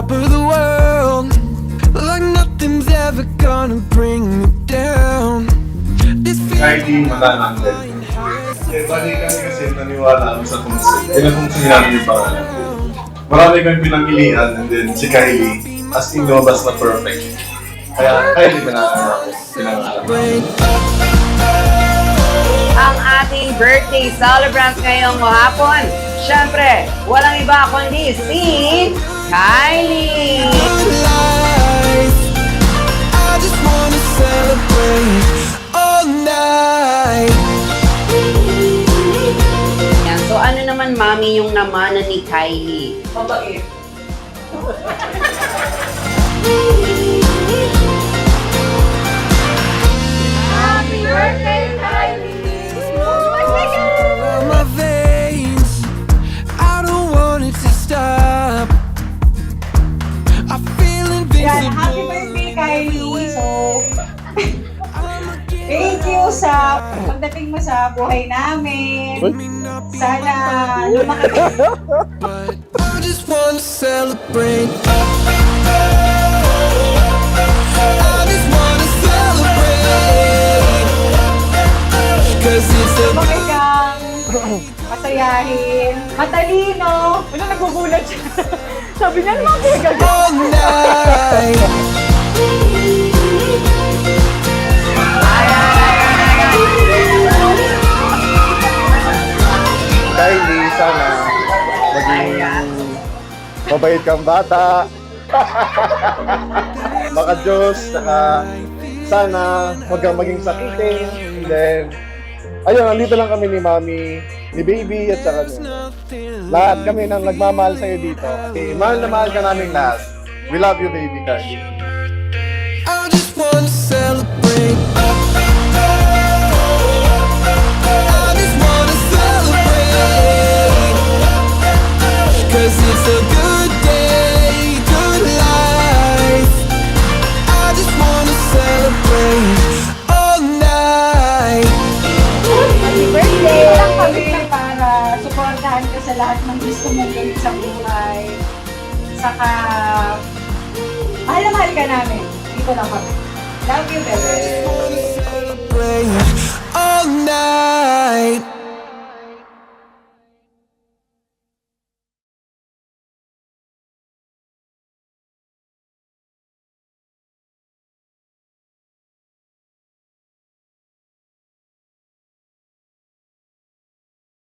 top of the world, like nothing's ever gonna bring me down. This Kahit di matalang din. Bali kami kasi naniwala sa tungkol. Pinatungkol namin yung pangalan. Marami kami pinangilihan and then si Kylie as in lumabas na perfect. Kaya Kylie pinangalan. Ang ating birthday celebrant ngayong hapon, syempre, walang iba kundi si Kylie! life, I just wanna celebrate all night. Yan. So ano naman, mami, yung namanan ni Kylie? Mabait. Happy birthday, Kylie! Around my veins, I don't want it to stop. I feel Yan, happy invincible. birthday, Kylie! So, thank you sa pagdating mo sa buhay namin. Sana lumaki ka. But I just wanna celebrate. I just wanna celebrate. 'Cause it's a Lumaki kang masayahin, matalino. Ano, nagugulat siya. Sabi niya, ano mga gagawin? all night. Kylie, sana maging mabait kang bata. Baka Diyos, saka sana huwag kang maging sakitin. And then, ayun, nandito lang kami ni Mami, ni Baby, at saka lahat kami nang nagmamahal sa'yo dito. Okay, mahal na mahal ka namin lahat. We love you, Baby Kylie. I just wanna celebrate. I just wanna celebrate. 'Cause it's a good day, good life. I just wanna celebrate all night. Happy birthday! Lang kami para supportahan ka sa lahat ng gusto mong gawin sa buhay. Saka, mahal na mahal ka namin. Dito lang kami. Love you, bebe. Celebrate all night.